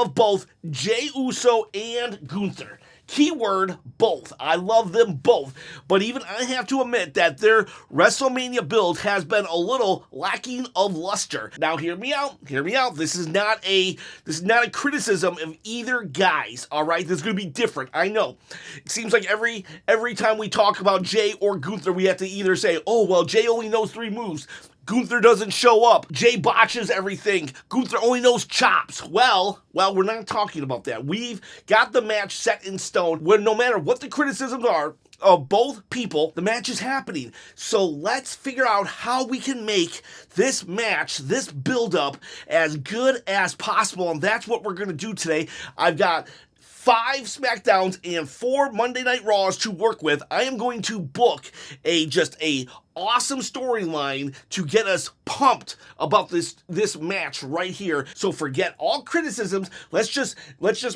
love both Jey Uso and Gunther. Keyword, both. I love them both. But even I have to admit that their WrestleMania build has been a little lacking of luster. Now hear me out. Hear me out. This is not a criticism of either guys. Alright? This is gonna be different. I know. It seems like every time we talk about Jey or Gunther, we have to either say, oh well, Jey only knows 3 moves. Gunther doesn't show up. Jey botches everything. Gunther only knows chops. Well, we're not talking about that. We've got the match set in stone where no matter what the criticisms are of both people, the match is happening. So let's figure out how we can make this match, this build-up, as good as possible. And that's what we're going to do today. I've got 5 Smackdowns and 4 Monday Night Raws to work with. I am going to book a awesome storyline to get us pumped about this match right here. So forget all criticisms. Let's just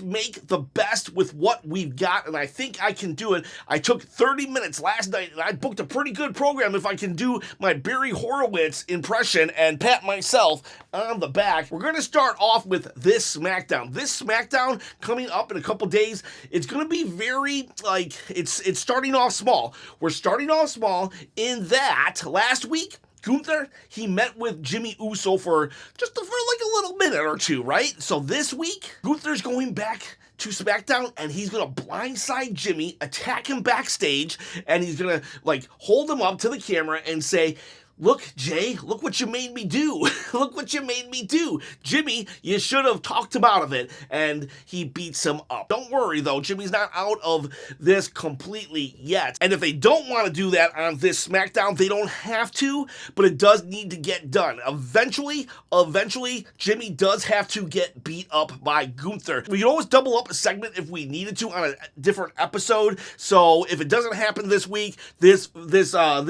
make the best with what we've got, and I think I can do it. I took 30 minutes last night, and I booked a pretty good program if I can do my Barry Horowitz impression and pat myself on the back. We're going to start off with this SmackDown. This SmackDown coming up in a couple days, it's going to be very, it's starting off small. We're starting off small in that last week, Gunther, he met with Jimmy Uso for like a little minute or two, right? So this week, Gunther's going back to SmackDown, and he's gonna blindside Jimmy, attack him backstage, and he's gonna hold him up to the camera and say, look, Jey, look what you made me do. Look what you made me do. Jimmy, you should have talked him out of it. And he beats him up. Don't worry, though. Jimmy's not out of this completely yet. And if they don't want to do that on this SmackDown, they don't have to, but it does need to get done. Eventually, Jimmy does have to get beat up by Gunther. We can always double up a segment if we needed to on a different episode. So if it doesn't happen this week, this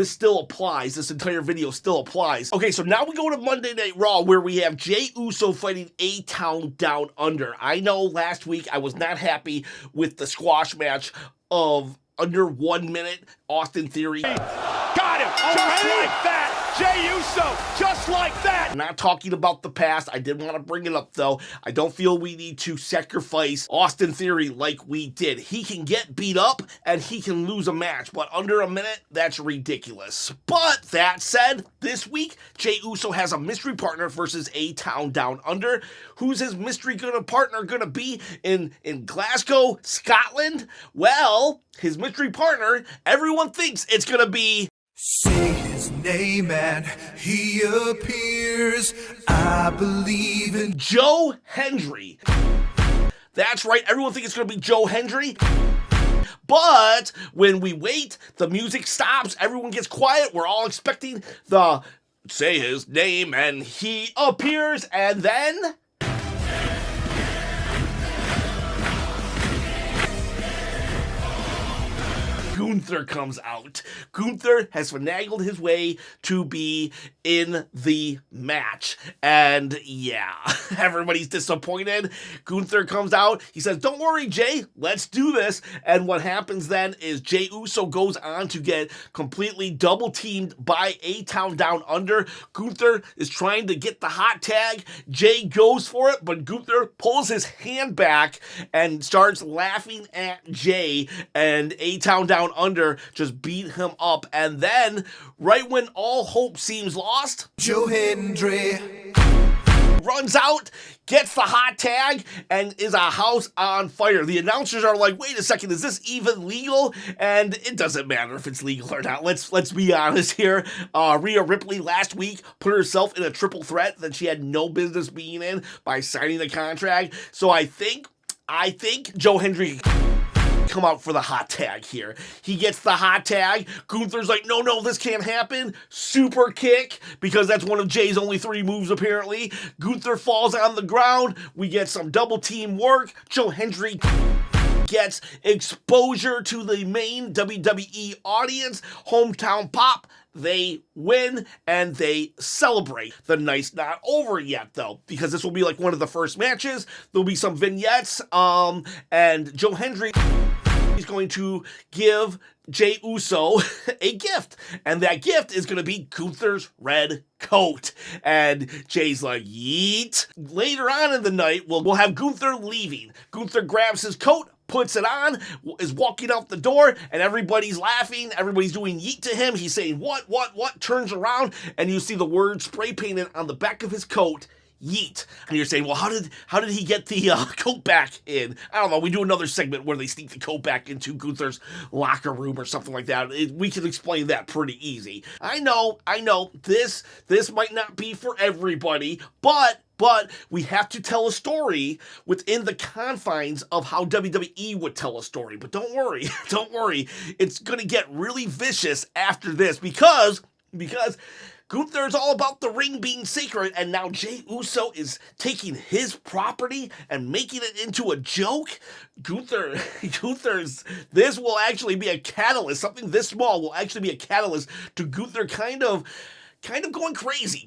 still applies. This entire video still applies. Okay, so now we go to Monday Night Raw, where we have Jey Uso fighting A-Town Down Under. I know last week I was not happy with the squash match of under 1 minute Austin Theory. Got him! Just like that! Jey Uso, just like that! I'm not talking about the past. I did want to bring it up, though. I don't feel we need to sacrifice Austin Theory like we did. He can get beat up, and he can lose a match, but under a minute, that's ridiculous. But that said, this week, Jey Uso has a mystery partner versus A-Town Down Under. Who's his mystery partner gonna be in Glasgow, Scotland? Well, his mystery partner, everyone thinks it's gonna be... Say his name and he appears. I believe in Joe Hendry. That's right, everyone thinks it's going to be Joe Hendry. But when we wait, the music stops, everyone gets quiet, we're all expecting the say his name and he appears, and then... Gunther comes out. Gunther has finagled his way to be in the match. And yeah, everybody's disappointed. Gunther comes out. He says, don't worry, Jey, let's do this. And what happens then is Jey Uso goes on to get completely double teamed by A-Town Down Under. Gunther is trying to get the hot tag. Jey goes for it, but Gunther pulls his hand back and starts laughing at Jey, and A-Town Down Under just beat him up. And then, right when all hope seems lost, Joe Hendry runs out, gets the hot tag, and is a house on fire. The announcers are like, wait a second, is this even legal? And it doesn't matter if it's legal or not. Let's be honest here. Rhea Ripley last week put herself in a triple threat that she had no business being in by signing the contract. So I think Joe Hendry come out for the hot tag here. He gets the hot tag. Gunther's like, no, this can't happen. Super kick, because that's one of Jey's only 3 moves apparently. Gunther falls on the ground. We get some double team work. Joe Hendry gets exposure to the main WWE audience. Hometown pop. They win, and they celebrate. The night's not over yet, though, because this will be like one of the first matches. There'll be some vignettes, and Joe Hendry is going to give Jey Uso a gift, and that gift is going to be Gunther's red coat. And Jay's like, yeet. Later on in the night, we'll have Gunther leaving. Gunther grabs his coat, puts it on, is walking out the door, and everybody's laughing. Everybody's doing yeet to him. He's saying, what, turns around, and you see the word spray painted on the back of his coat, yeet. And you're saying, well, how did he get the coat back in? I don't know. We do another segment where they sneak the coat back into Gunther's locker room or something like that. We can explain that pretty easy. I know. This might not be for everybody, but we have to tell a story within the confines of how WWE would tell a story. But don't worry. It's going to get really vicious after this because Gunther is all about the ring being sacred, and now Jey Uso is taking his property and making it into a joke. Gunther's, this will actually be a catalyst. Something this small will actually be a catalyst to Gunther kind of going crazy.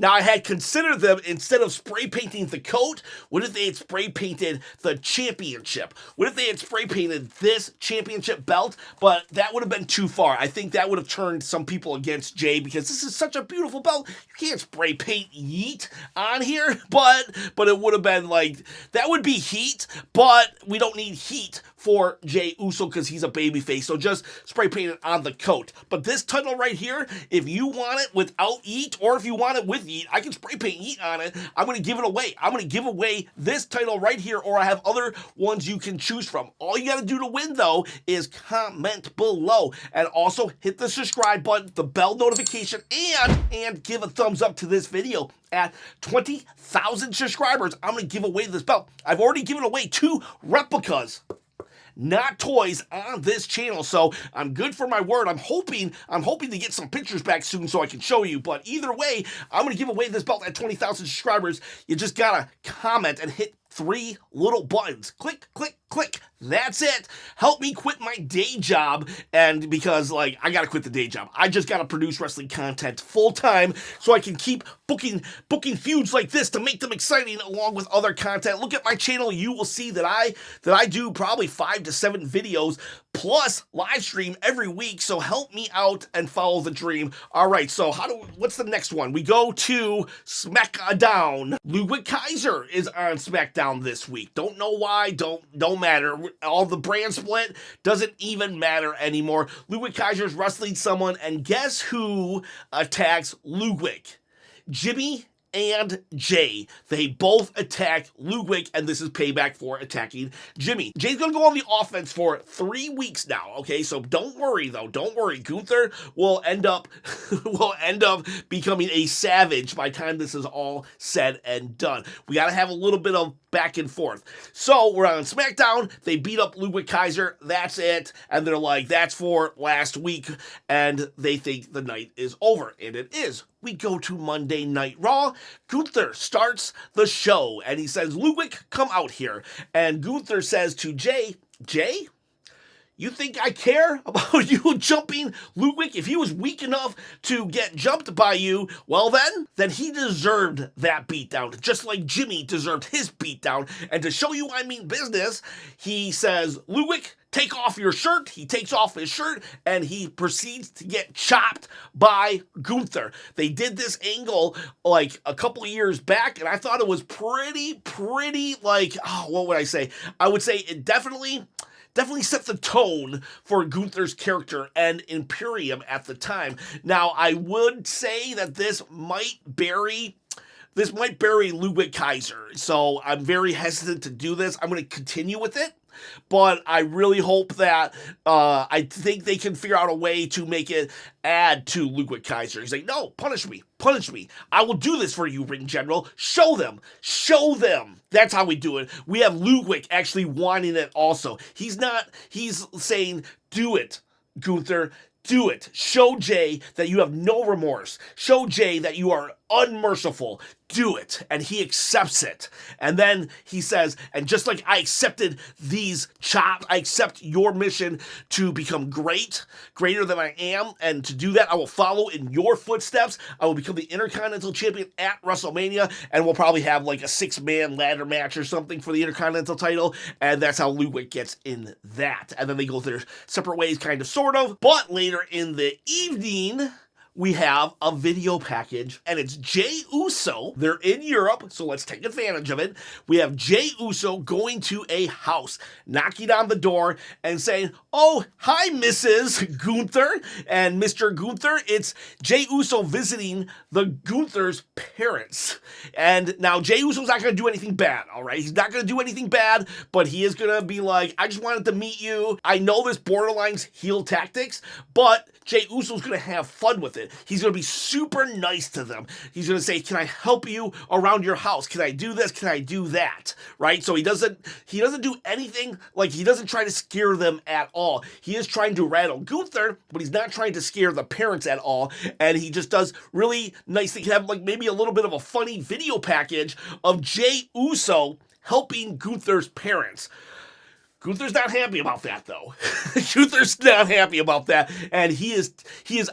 Now, I had considered them, instead of spray painting the coat, what if they had spray painted the championship? What if they had spray painted this championship belt? But that would have been too far. I think that would have turned some people against Jay, because this is such a beautiful belt. You can't spray paint yeet on here, but it would have been like, that would be heat, but we don't need heat for Jey Uso because he's a babyface, so just spray paint it on the coat. But this title right here, if you want it without yeet, or if you want it with yeet, I can spray paint yeet on it. I'm going to give it away. I'm going to give away this title right here, or I have other ones you can choose from. All you got to do to win, though, is comment below, and also hit the subscribe button, the bell notification, and give a thumbs up to this video. At 20,000 subscribers, I'm going to give away this belt. I've already given away 2 replicas, not toys, on this channel, so I'm good for my word. I'm hoping to get some pictures back soon so I can show you, but either way, I'm going to give away this belt at 20,000 subscribers. You just gotta comment and hit 3 little buttons. Click, click, click. That's it. Help me quit my day job, and because, like, I gotta quit the day job. I just gotta produce wrestling content full time so I can keep booking feuds like this to make them exciting along with other content. Look at my channel. You will see that I do probably 5 to 7 videos plus live stream every week. So help me out and follow the dream. All right. So what's the next one? We go to Smackdown. Wwe Kaiser is on Smackdown this week. Don't know why. Don't matter. All the brand split doesn't even matter anymore. Wwe Kaiser's wrestling someone, and guess who attacks Ludwig? Jimmy and Jay. They both attack Ludwig, and this is payback for attacking Jimmy. Jay's gonna go on the offense for 3 weeks now, okay? So don't worry, though. Don't worry. Gunther will end up becoming a savage by the time this is all said and done. We gotta have a little bit of back and forth. So we're on SmackDown. They beat up Wwe Kaiser. That's it. And they're like, that's for last week. And they think the night is over. And it is. We go to Monday Night Raw. Gunther starts the show, and he says, Ludwig, come out here. And Gunther says to Jay, you think I care about you jumping Ludwig? If he was weak enough to get jumped by you, well then he deserved that beatdown, just like Jimmy deserved his beatdown. And to show you I mean business, he says, Ludwig, take off your shirt. He takes off his shirt, and he proceeds to get chopped by Gunther. They did this angle like a couple of years back, and I thought it was pretty like, what would I say? I would say it definitely set the tone for Gunther's character and Imperium at the time. Now, I would say that this might bury Wwe Kaiser, so I'm very hesitant to do this. I'm going to continue with it, but I really hope that I think they can figure out a way to make it add to Wwe Kaiser. He's like, no, punish me. I will do this for you, Ring General. Show them. That's how we do it. We have Ludwig actually wanting it also. He's saying, do it, Gunther. Do it. Show Jay that you have no remorse. Show Jay that you are unmerciful. Do it. And he accepts it. And then he says, and just like I accepted these chops, I accept your mission to become greater than I am. And to do that, I will follow in your footsteps. I will become the Intercontinental Champion at WrestleMania. And we'll probably have like a 6-man ladder match or something for the Intercontinental title. And that's how Wwe gets in that. And then they go their separate ways, kind of, sort of. But later in the evening, we have a video package, and it's Jey Uso. They're in Europe, so let's take advantage of it. We have Jey Uso going to a house, knocking on the door and saying, "Oh, hi, Mrs. Gunther and Mr. Gunther." It's Jey Uso visiting the Gunther's parents. And now Jey Uso's not going to do anything bad, all right? He's not going to do anything bad, but he is going to be like, "I just wanted to meet you. I know this borderline's heel tactics, but Jey Uso's going to have fun with it. He's going to be super nice to them. He's going to say, "Can I help you around your house? Can I do this? Can I do that?" Right? So he doesn't do anything, like he doesn't try to scare them at all. He is trying to rattle Gunther, but he's not trying to scare the parents at all. And he just does really nice things. Have like maybe a little bit of a funny video package of Jey Uso helping Gunther's parents. Gunther's not happy about that, though. Gunther's not happy about that, and he is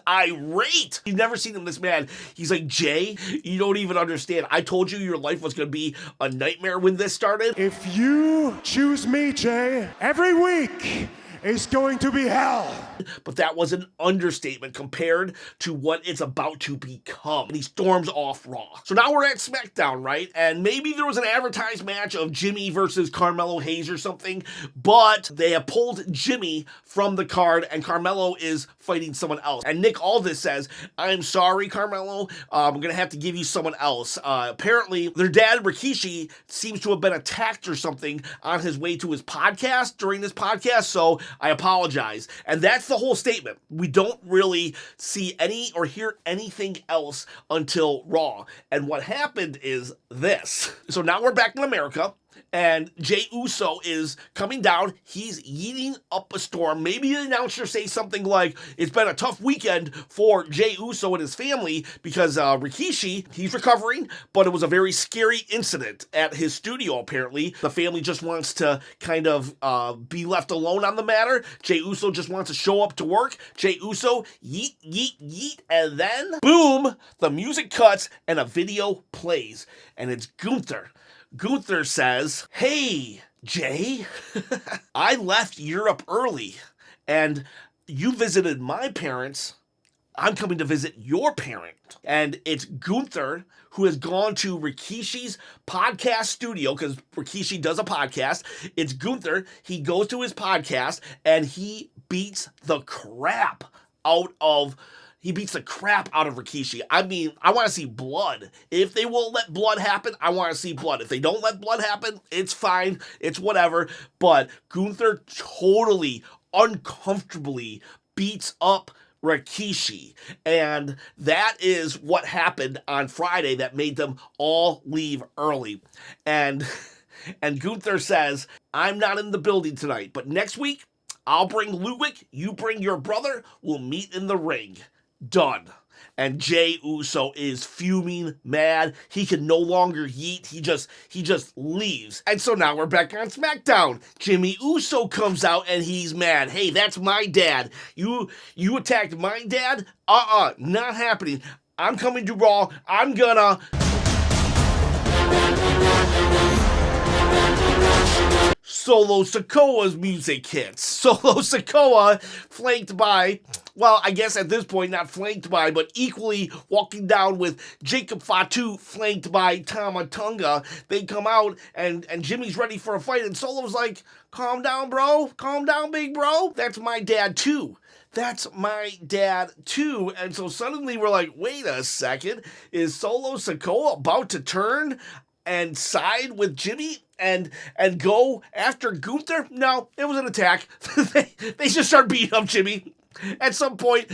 irate. You've never seen him this mad. He's like, "Jey, you don't even understand. I told you your life was going to be a nightmare when this started. If you choose me, Jey, every week is going to be hell." But that was an understatement compared to what it's about to become. And he storms off Raw. So now we're at Smackdown, right? And maybe there was an advertised match of Jimmy versus Carmelo Hayes or something, but they have pulled Jimmy from the card, and Carmelo is fighting someone else. And Nick Aldis says, "I'm sorry, Carmelo. I'm going to have to give you someone else." Apparently, their dad, Rikishi, seems to have been attacked or something on his way to his podcast during this podcast, so I apologize. And that's the whole statement. We don't really see any or hear anything else until Raw. And what happened is this. So now we're back in America, and Jey Uso is coming down. He's yeeting up a storm. Maybe the announcer say something like, "It's been a tough weekend for Jey Uso and his family because Rikishi, he's recovering, but it was a very scary incident at his studio, apparently. The family just wants to kind of be left alone on the matter. Jey Uso just wants to show up to work." Jey Uso, yeet, yeet, yeet, and then, boom, the music cuts and a video plays, and it's Gunther. Gunther says, "Hey, Jey, I left Europe early, and you visited my parents. I'm coming to visit your parent." And it's Gunther who has gone to Rikishi's podcast studio, because Rikishi does a podcast. It's Gunther. He goes to his podcast, and he beats the crap out of Rikishi. I mean, I want to see blood. If they will let blood happen, I want to see blood. If they don't let blood happen, it's fine. It's whatever. But Gunther totally, uncomfortably beats up Rikishi. And that is what happened on Friday that made them all leave early. And Gunther says, "I'm not in the building tonight, but next week, I'll bring Ludwig, you bring your brother, we'll meet in the ring. Done." And Jey Uso is fuming, mad. He can no longer yeet. He just leaves. And so now we're back on SmackDown. Jimmy Uso comes out and he's mad. "Hey, that's my dad. You attacked my dad? Not happening. I'm coming to Raw. I'm gonna..." Solo Sikoa's music hits. Solo Sikoa, flanked by, well, I guess at this point, not flanked by, but equally walking down with Jacob Fatu, flanked by Tama Tonga. They come out, and Jimmy's ready for a fight, and Solo's like, "Calm down, bro. Calm down, big bro. That's my dad, too. That's my dad, too." And so suddenly we're like, wait a second. Is Solo Sikoa about to turn and side with Jimmy and go after Gunther? No, it was an attack. They just start beating up Jimmy. At some point,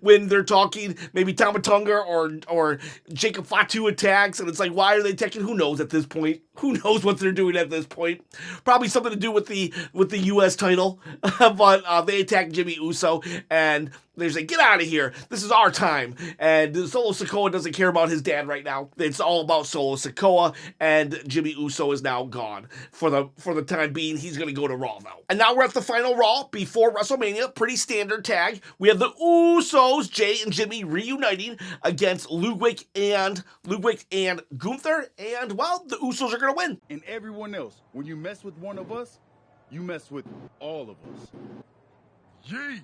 when they're talking, maybe Tama Tonga or Jacob Fatu attacks, and it's like, why are they attacking? Who knows at this point? Who knows what they're doing at this point? Probably something to do with the U.S. title. But they attack Jimmy Uso, and They say, get out of here. This is our time. And Solo Sikoa doesn't care about his dad right now. It's all about Solo Sikoa, and Jimmy Uso is now gone. For the time being, he's going to go to Raw now. And now we're at the final Raw before WrestleMania. Pretty standard tag. We have the Usos, Jay and Jimmy, reuniting against Ludwig and Gunther. And, well, the Usos are going to win. And everyone else, when you mess with one of us, you mess with all of us. Yeet!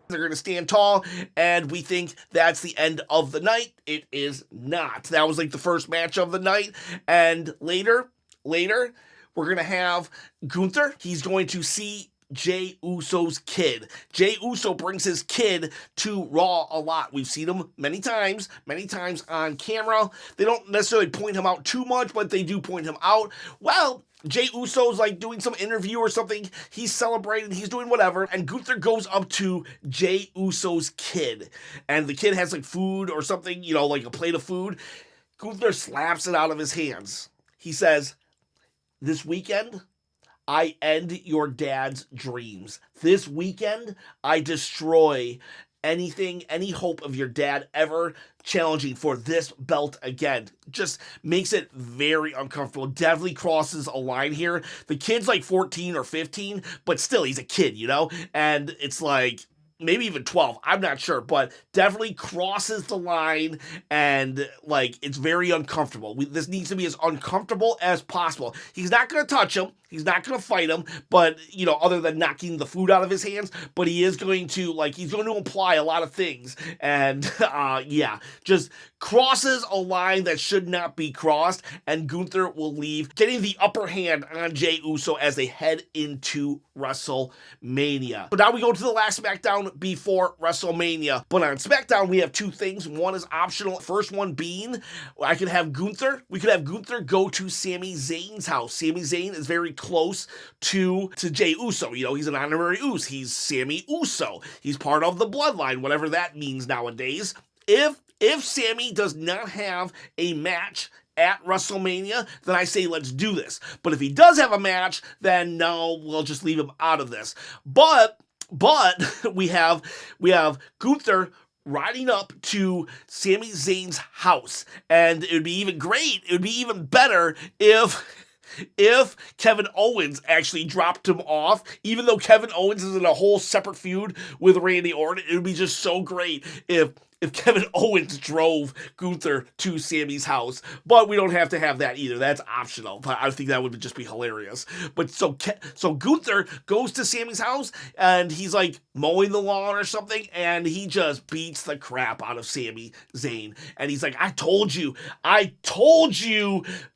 They're going to stand tall, and we think that's the end of the night. It is not. That was like the first match of the night, and later, we're going to have Gunther. He's going to see Jey Uso's kid. Jey Uso brings his kid to Raw a lot. We've seen him many times on camera. They don't necessarily point him out too much, but they do point him out. Well, Jey Uso's like doing some interview or something. He's celebrating. He's doing whatever. And Gunther goes up to Jey Uso's kid. And the kid has like food or something, you know, like a plate of food. Gunther slaps it out of his hands. He says, this weekend, I end your dad's dreams. This weekend, I destroy any hope of your dad ever challenging for this belt again. Just makes it very uncomfortable. Definitely crosses a line here. The kid's like 14 or 15, but still, he's a kid, you know? And it's like, maybe even 12, I'm not sure, but definitely crosses the line, and like, it's very uncomfortable. This needs to be as uncomfortable as possible. He's not going to touch him. He's not going to fight him, but, you know, other than knocking the food out of his hands, but he is going to, like, he's going to imply a lot of things, and, yeah, just crosses a line that should not be crossed, and Gunther will leave, getting the upper hand on Jey Uso as they head into WrestleMania. So now we go to the last Smackdown before WrestleMania, but on Smackdown, we have two things. One is optional. First one being, we could have Gunther go to Sami Zayn's house. Sami Zayn is very close to Jey Uso. You know, he's an honorary Uso. He's Sammy Uso. He's part of the Bloodline, whatever that means nowadays. If Sammy does not have a match at WrestleMania, then I say let's do this. But if he does have a match, then no, we'll just leave him out of this. But we have Gunther riding up to Sami Zayn's house, and it would be even great. It would be even better if Kevin Owens actually dropped him off. Even though Kevin Owens is in a whole separate feud with Randy Orton, it would be just so great if Kevin Owens drove Gunther to Sammy's house. But we don't have to have that either. That's optional. But I think that would just be hilarious. But so Gunther goes to Sammy's house, and he's like mowing the lawn or something, and he just beats the crap out of Sami Zayn. And he's like, I told you,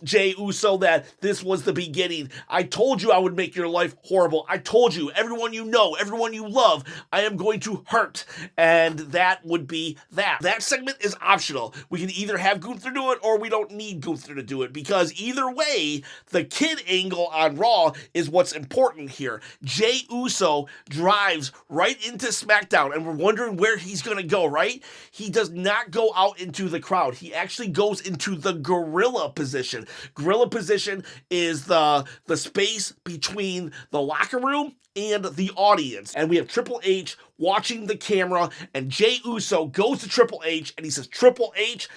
Jey Uso, that this was the beginning. I told you I would make your life horrible. I told you, everyone you know, everyone you love, I am going to hurt. And that would be that segment is optional. We can either have Gunther do it, or we don't need Gunther to do it, because either way, the kid angle on Raw is what's important here. Jey Uso drives right into SmackDown, and we're wondering where he's going to go, right? He does not go out into the crowd. He actually goes into the gorilla position. Gorilla position is the space between the locker room and the audience. And we have Triple H watching the camera, and Jey Uso goes to Triple H, and he says, Triple H,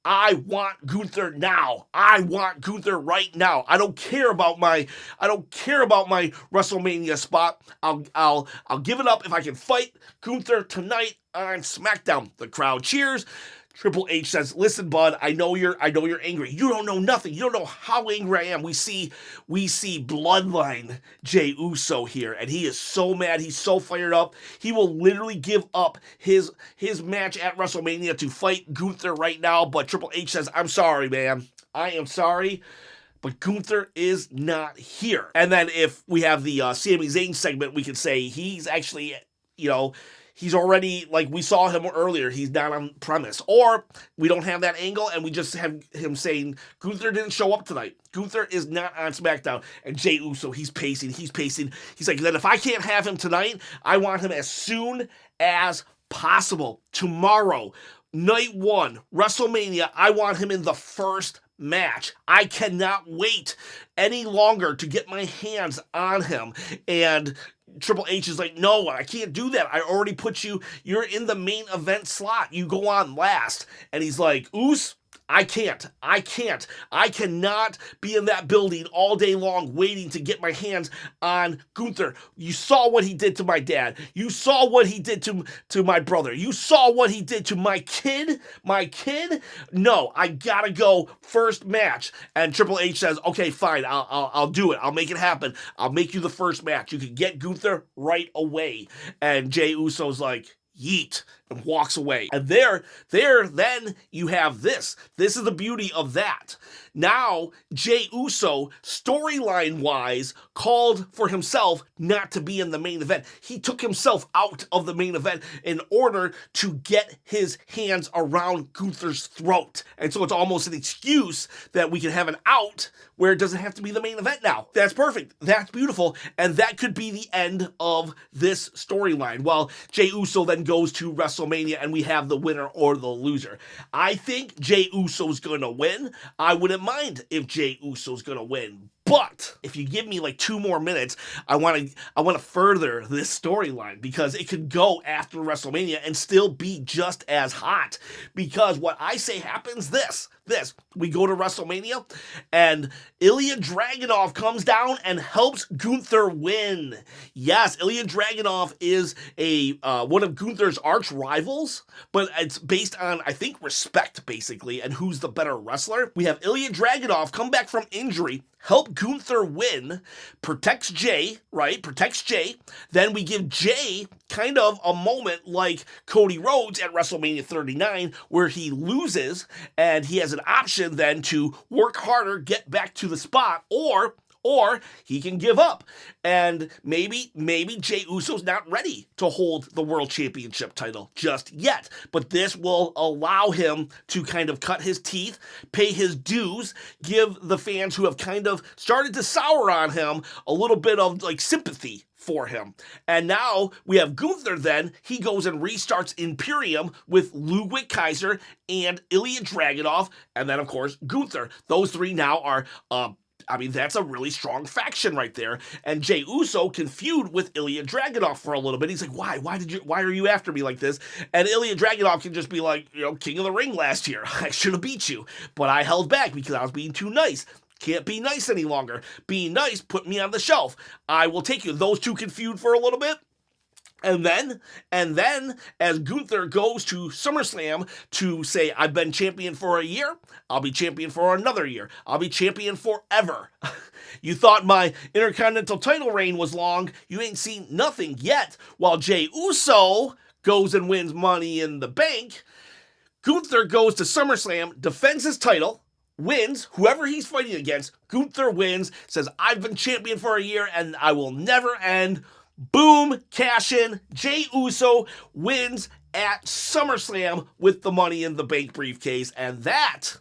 I want Gunther now. I want Gunther right now. I don't care about my WrestleMania spot. I'll give it up if I can fight Gunther tonight on SmackDown. The crowd cheers. Triple H says, listen, bud, I know you're angry. You don't know nothing. You don't know how angry I am. We see Bloodline Jey Uso here, and he is so mad. He's so fired up. He will literally give up his match at WrestleMania to fight Gunther right now, but Triple H says, I'm sorry, man. I am sorry, but Gunther is not here. And then if we have the Sami Zayn segment, we can say he's actually, you know, he's already, like we saw him earlier, he's not on premise. Or we don't have that angle, and we just have him saying, Gunther didn't show up tonight. Gunther is not on SmackDown. And Jey Uso, he's pacing. He's like, then if I can't have him tonight, I want him as soon as possible. Tomorrow, night 1, WrestleMania, I want him in the first match. I cannot wait any longer to get my hands on him. And Triple H is like, no, I can't do that. I already put you, you're in the main event slot. You go on last. And he's like, Oos, I cannot be in that building all day long waiting to get my hands on Gunther. You saw what he did to my dad. You saw what he did to my brother. You saw what he did to my kid. No, I gotta go first match. And Triple H says, okay, fine, I'll do it. I'll make it happen. I'll make you the first match. You can get Gunther right away. And Jey Uso's like, yeet, and walks away. And there, then you have this. This is the beauty of that. Now, Jey Uso, storyline-wise, called for himself not to be in the main event. He took himself out of the main event in order to get his hands around Gunther's throat. And so it's almost an excuse that we can have an out where it doesn't have to be the main event now. That's perfect. That's beautiful. And that could be the end of this storyline. Well, Jey Uso then goes to WrestleMania and we have the winner or the loser. I think Jey Uso's gonna win. I wouldn't mind if Jey Uso's gonna win. But if you give me like 2 more minutes, I want to further this storyline because it could go after WrestleMania and still be just as hot. Because what I say happens this. We go to WrestleMania and Ilya Dragunov comes down and helps Gunther win. Yes, Ilya Dragunov is one of Gunther's arch rivals, but it's based on, I think, respect basically and who's the better wrestler. We have Ilya Dragunov come back from injury, help Gunther win, protects Jey, right? Protects Jey. Then we give Jey kind of a moment like Cody Rhodes at WrestleMania 39 where he loses and he has an option then to work harder, get back to the spot, or he can give up. And maybe Jey Uso's not ready to hold the World Championship title just yet. But this will allow him to kind of cut his teeth, pay his dues, give the fans who have kind of started to sour on him a little bit of like sympathy for him. And now we have Gunther then. He goes and restarts Imperium with Ludwig Kaiser and Ilya Dragunov. And then, of course, Gunther. Those 3 now are that's a really strong faction right there. And Jey Uso can feud with Ilya Dragunov for a little bit. He's like, why are you after me like this? And Ilya Dragunov can just be like, King of the Ring last year. I should have beat you, but I held back because I was being too nice. Can't be nice any longer. Being nice, put me on the shelf. I will take you. Those 2 can feud for a little bit. And then, as Gunther goes to SummerSlam to say, I've been champion for a year, I'll be champion for another year, I'll be champion forever. You thought my Intercontinental title reign was long, you ain't seen nothing yet. While Jey Uso goes and wins Money in the Bank, Gunther goes to SummerSlam, defends his title, wins, whoever he's fighting against, Gunther wins, says, I've been champion for a year and I will never end. Boom, cash in. Jey Uso wins at SummerSlam with the Money in the Bank briefcase. And that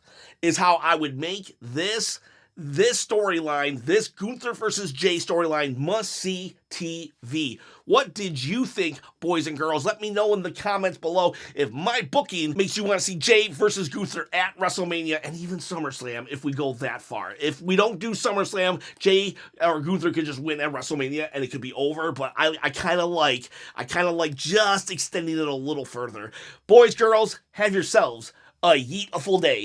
is how I would make this storyline, this Gunther versus Jey storyline, must-see TV. What did you think, boys and girls? Let me know in the comments below if my booking makes you want to see Jey versus Gunther at WrestleMania and even SummerSlam if we go that far. If we don't do SummerSlam, Jey or Gunther could just win at WrestleMania and it could be over, but I kind of like just extending it a little further. Boys, girls, have yourselves a yeetful day.